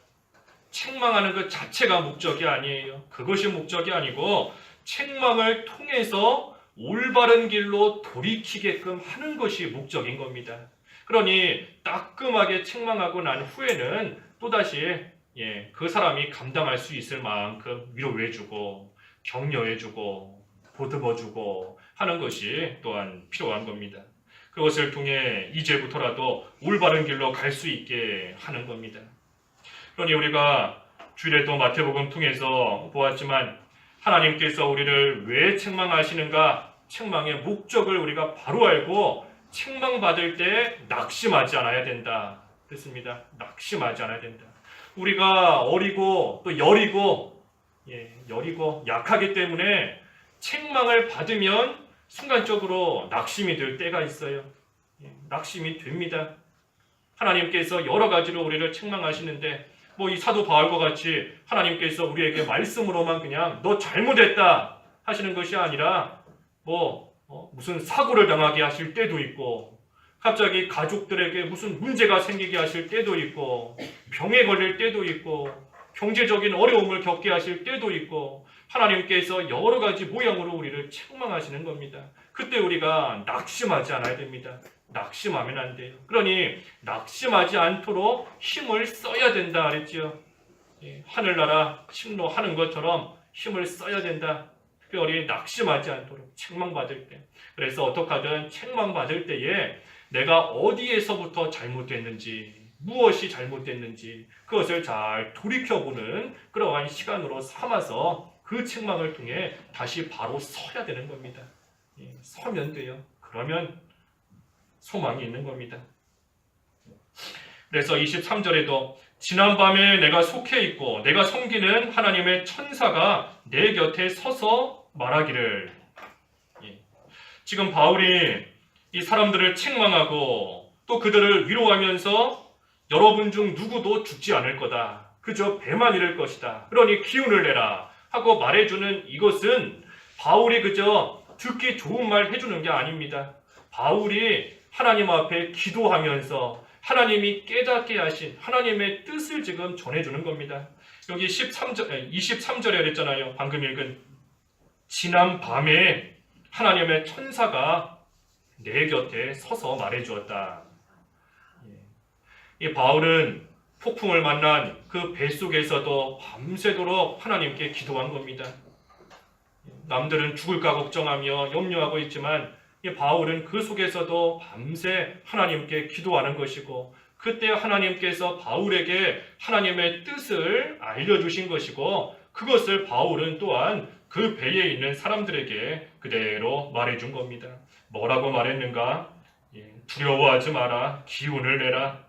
책망하는 것 자체가 목적이 아니에요. 그것이 목적이 아니고 책망을 통해서 올바른 길로 돌이키게끔 하는 것이 목적인 겁니다. 그러니 따끔하게 책망하고 난 후에는 또다시 그 사람이 감당할 수 있을 만큼 위로해주고 격려해주고 보듬어주고 하는 것이 또한 필요한 겁니다. 그것을 통해 이제부터라도 올바른 길로 갈 수 있게 하는 겁니다. 그러니 우리가 주일에도 마태복음 통해서 보았지만 하나님께서 우리를 왜 책망하시는가, 책망의 목적을 우리가 바로 알고 책망받을 때 낙심하지 않아야 된다. 그렇습니다. 낙심하지 않아야 된다. 우리가 어리고 또 여리고 약하기 때문에 책망을 받으면 순간적으로 낙심이 될 때가 있어요. 낙심이 됩니다. 하나님께서 여러 가지로 우리를 책망하시는데 이 사도 바울과 같이 하나님께서 우리에게 말씀으로만 그냥 너 잘못했다 하시는 것이 아니라 무슨 사고를 당하게 하실 때도 있고 갑자기 가족들에게 무슨 문제가 생기게 하실 때도 있고 병에 걸릴 때도 있고 경제적인 어려움을 겪게 하실 때도 있고 하나님께서 여러 가지 모양으로 우리를 책망하시는 겁니다. 그때 우리가 낙심하지 않아야 됩니다. 낙심하면 안 돼요. 그러니 낙심하지 않도록 힘을 써야 된다 그랬지요. 하늘나라 침노하는 것처럼 힘을 써야 된다. 특별히 낙심하지 않도록 책망받을 때. 그래서 어떻게 하든 책망받을 때에 내가 어디에서부터 잘못됐는지 무엇이 잘못됐는지 그것을 잘 돌이켜보는 그러한 시간으로 삼아서 그 책망을 통해 다시 바로 서야 되는 겁니다. 서면 돼요. 그러면 소망이 있는 겁니다. 그래서 23절에도 지난밤에 내가 속해 있고 내가 섬기는 하나님의 천사가 내 곁에 서서 말하기를. 지금 바울이 이 사람들을 책망하고 또 그들을 위로하면서 여러분 중 누구도 죽지 않을 거다. 그저 배만 잃을 것이다. 그러니 기운을 내라 하고 말해주는 이것은 바울이 그저 듣기 좋은 말 해주는 게 아닙니다. 바울이 하나님 앞에 기도하면서 하나님이 깨닫게 하신 하나님의 뜻을 지금 전해주는 겁니다. 여기 23절에 그랬잖아요. 방금 읽은 지난 밤에 하나님의 천사가 내 곁에 서서 말해주었다. 이 바울은 폭풍을 만난 그 뱃속에서도 밤새도록 하나님께 기도한 겁니다. 남들은 죽을까 걱정하며 염려하고 있지만 이 바울은 그 속에서도 밤새 하나님께 기도하는 것이고 그때 하나님께서 바울에게 하나님의 뜻을 알려주신 것이고 그것을 바울은 또한 그 배에 있는 사람들에게 그대로 말해준 겁니다. 뭐라고 말했는가? 두려워하지 마라. 기운을 내라.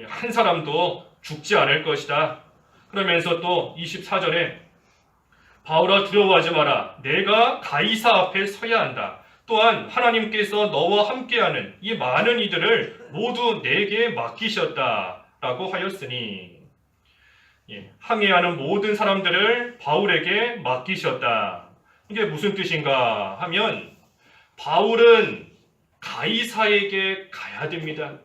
한 사람도 죽지 않을 것이다. 그러면서 또 24절에 바울아 두려워하지 마라. 내가 가이사 앞에 서야 한다. 또한 하나님께서 너와 함께하는 이 많은 이들을 모두 내게 맡기셨다. 라고 하였으니 항해하는 모든 사람들을 바울에게 맡기셨다. 이게 무슨 뜻인가 하면 바울은 가이사에게 가야 됩니다.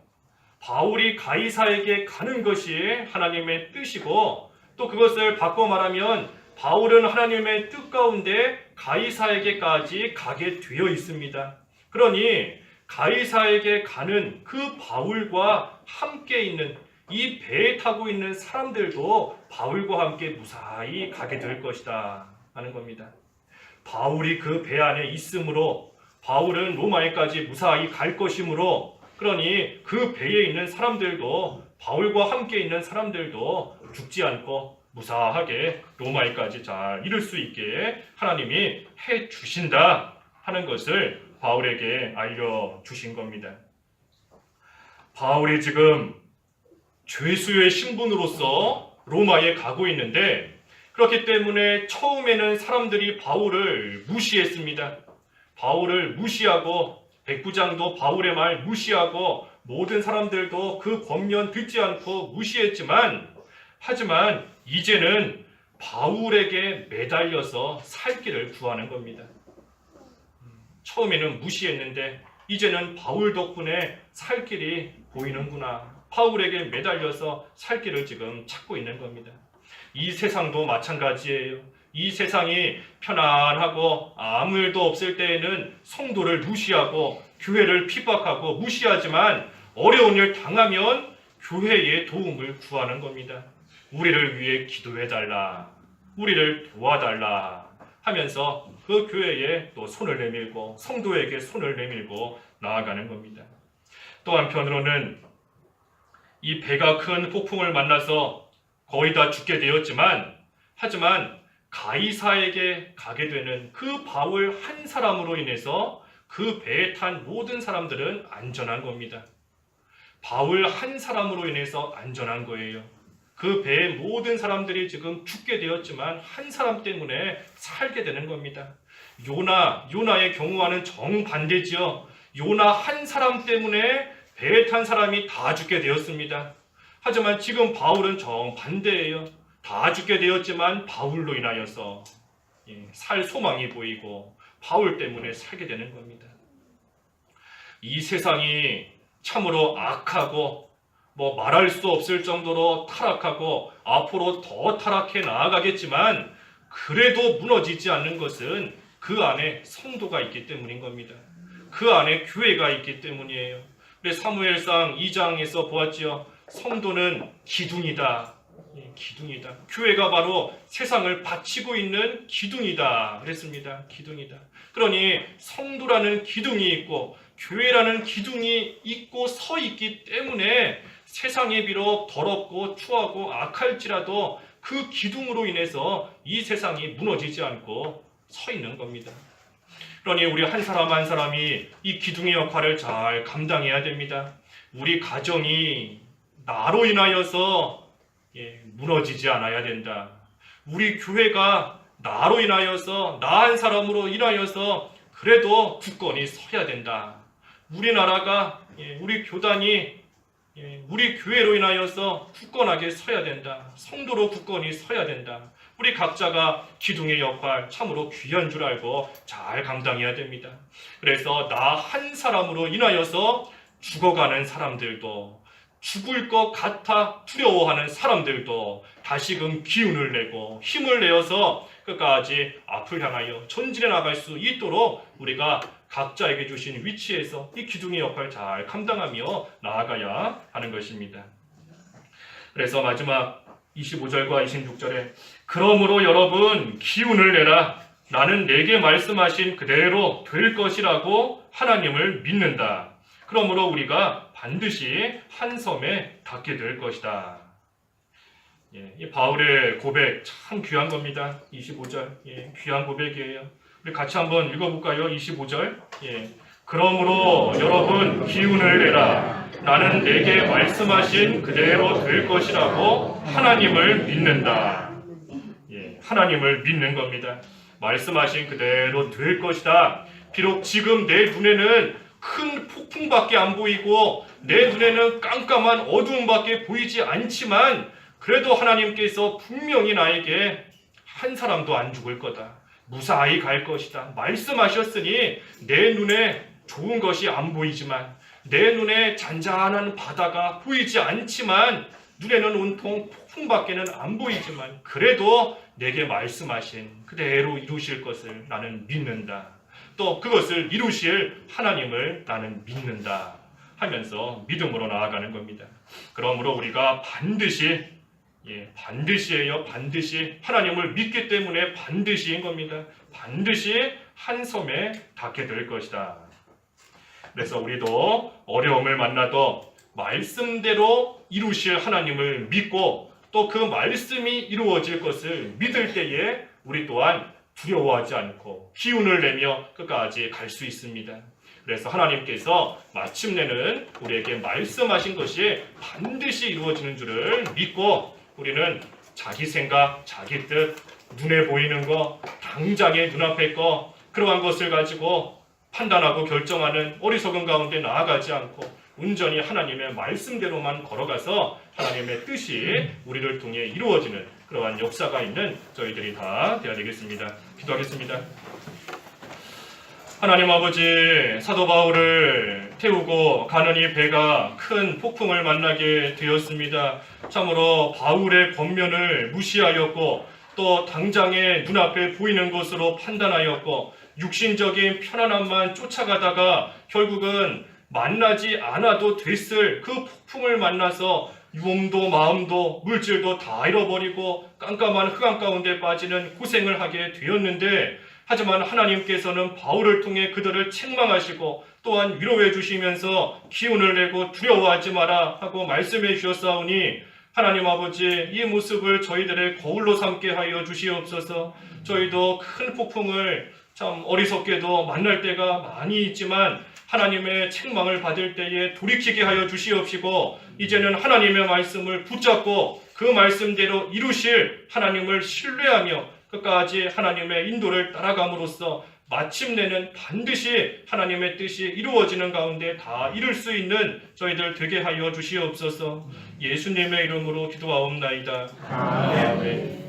바울이 가이사에게 가는 것이 하나님의 뜻이고 또 그것을 바꿔 말하면 바울은 하나님의 뜻 가운데 가이사에게까지 가게 되어 있습니다. 그러니 가이사에게 가는 그 바울과 함께 있는 이 배에 타고 있는 사람들도 바울과 함께 무사히 가게 될 것이다 하는 겁니다. 바울이 그 배 안에 있으므로 바울은 로마에까지 무사히 갈 것이므로 그러니 그 배에 있는 사람들도 바울과 함께 있는 사람들도 죽지 않고 무사하게 로마에까지 잘 이룰 수 있게 하나님이 해 주신다 하는 것을 바울에게 알려주신 겁니다. 바울이 지금 죄수의 신분으로서 로마에 가고 있는데 그렇기 때문에 처음에는 사람들이 바울을 무시했습니다. 바울을 무시하고 백부장도 바울의 말 무시하고 모든 사람들도 그 권면 듣지 않고 무시했지만 하지만 이제는 바울에게 매달려서 살 길을 구하는 겁니다. 처음에는 무시했는데 이제는 바울 덕분에 살 길이 보이는구나. 바울에게 매달려서 살 길을 지금 찾고 있는 겁니다. 이 세상도 마찬가지예요. 이 세상이 편안하고 아무 일도 없을 때에는 성도를 무시하고 교회를 핍박하고 무시하지만 어려운 일 당하면 교회의 도움을 구하는 겁니다. 우리를 위해 기도해달라. 우리를 도와달라 하면서 그 교회에 또 손을 내밀고 성도에게 손을 내밀고 나아가는 겁니다. 또 한편으로는 이 배가 큰 폭풍을 만나서 거의 다 죽게 되었지만 하지만 가이사에게 가게 되는 그 바울 한 사람으로 인해서 그 배에 탄 모든 사람들은 안전한 겁니다. 바울 한 사람으로 인해서 안전한 거예요. 그 배의 모든 사람들이 지금 죽게 되었지만 한 사람 때문에 살게 되는 겁니다. 요나의 경우와는 정반대지요. 요나 한 사람 때문에 배에 탄 사람이 다 죽게 되었습니다. 하지만 지금 바울은 정반대예요. 다 죽게 되었지만 바울로 인하여서 살 소망이 보이고 바울 때문에 살게 되는 겁니다. 이 세상이 참으로 악하고 말할 수 없을 정도로 타락하고 앞으로 더 타락해 나아가겠지만 그래도 무너지지 않는 것은 그 안에 성도가 있기 때문인 겁니다. 그 안에 교회가 있기 때문이에요. 우리 사무엘상 2장에서 보았지요. 성도는 기둥이다. 기둥이다. 교회가 바로 세상을 받치고 있는 기둥이다. 그랬습니다. 기둥이다. 그러니 성도라는 기둥이 있고 교회라는 기둥이 있고 서 있기 때문에 세상에 비록 더럽고 추하고 악할지라도 그 기둥으로 인해서 이 세상이 무너지지 않고 서 있는 겁니다. 그러니 우리 한 사람 한 사람이 이 기둥의 역할을 잘 감당해야 됩니다. 우리 가정이 나로 인하여서 무너지지 않아야 된다. 우리 교회가 나로 인하여서 나 한 사람으로 인하여서 그래도 굳건히 서야 된다. 우리나라가 우리 교단이 우리 교회로 인하여서 굳건하게 서야 된다. 성도로 굳건히 서야 된다. 우리 각자가 기둥의 역할 참으로 귀한 줄 알고 잘 감당해야 됩니다. 그래서 나 한 사람으로 인하여서 죽어가는 사람들도 죽을 것 같아 두려워하는 사람들도 다시금 기운을 내고 힘을 내어서 끝까지 앞을 향하여 전진해 나갈 수 있도록 우리가 각자에게 주신 위치에서 이 기둥의 역할을 잘 감당하며 나아가야 하는 것입니다. 그래서 마지막 25절과 26절에 그러므로 여러분 기운을 내라. 나는 내게 말씀하신 그대로 될 것이라고 하나님을 믿는다. 그러므로 우리가 반드시 한 섬에 닿게 될 것이다. 이 바울의 고백 참 귀한 겁니다. 25절 귀한 고백이에요. 우리 같이 한번 읽어볼까요? 25절 그러므로 여러분 기운을 내라. 나는 내게 말씀하신 그대로 될 것이라고 하나님을 믿는다. 하나님을 믿는 겁니다. 말씀하신 그대로 될 것이다. 비록 지금 내 눈에는 큰 폭풍밖에 안 보이고 내 눈에는 깜깜한 어두움밖에 보이지 않지만 그래도 하나님께서 분명히 나에게 한 사람도 안 죽을 거다. 무사히 갈 것이다. 말씀하셨으니 내 눈에 좋은 것이 안 보이지만 내 눈에 잔잔한 바다가 보이지 않지만 눈에는 온통 폭풍밖에는 안 보이지만 그래도 내게 말씀하신 그대로 이루실 것을 나는 믿는다. 또 그것을 이루실 하나님을 나는 믿는다 하면서 믿음으로 나아가는 겁니다. 그러므로 우리가 반드시예요. 반드시 하나님을 믿기 때문에 반드시인 겁니다. 반드시 한 섬에 닿게 될 것이다. 그래서 우리도 어려움을 만나도 말씀대로 이루실 하나님을 믿고 또 그 말씀이 이루어질 것을 믿을 때에 우리 또한 두려워하지 않고 기운을 내며 끝까지 갈 수 있습니다. 그래서 하나님께서 마침내는 우리에게 말씀하신 것이 반드시 이루어지는 줄을 믿고 우리는 자기 생각, 자기 뜻, 눈에 보이는 거, 당장의 눈앞의 거 그러한 것을 가지고 판단하고 결정하는 어리석은 가운데 나아가지 않고 온전히 하나님의 말씀대로만 걸어가서 하나님의 뜻이 우리를 통해 이루어지는 그러한 역사가 있는 저희들이 다 되어야 되겠습니다. 기도하겠습니다. 하나님 아버지, 사도 바울을 태우고 가는 이 배가 큰 폭풍을 만나게 되었습니다. 참으로 바울의 권면을 무시하였고 또 당장의 눈앞에 보이는 것으로 판단하였고 육신적인 편안함만 쫓아가다가 결국은 만나지 않아도 됐을 그 폭풍을 만나서 몸도 마음도 물질도 다 잃어버리고 깜깜한 흑암 가운데 빠지는 고생을 하게 되었는데 하지만 하나님께서는 바울을 통해 그들을 책망하시고 또한 위로해 주시면서 기운을 내고 두려워하지 마라 하고 말씀해 주셨사오니 하나님 아버지 이 모습을 저희들의 거울로 삼게 하여 주시옵소서. 저희도 큰 폭풍을 참 어리석게도 만날 때가 많이 있지만 하나님의 책망을 받을 때에 돌이키게 하여 주시옵시고 이제는 하나님의 말씀을 붙잡고 그 말씀대로 이루실 하나님을 신뢰하며 끝까지 하나님의 인도를 따라감으로써 마침내는 반드시 하나님의 뜻이 이루어지는 가운데 다 이룰 수 있는 저희들 되게 하여 주시옵소서. 예수님의 이름으로 기도하옵나이다. 아멘.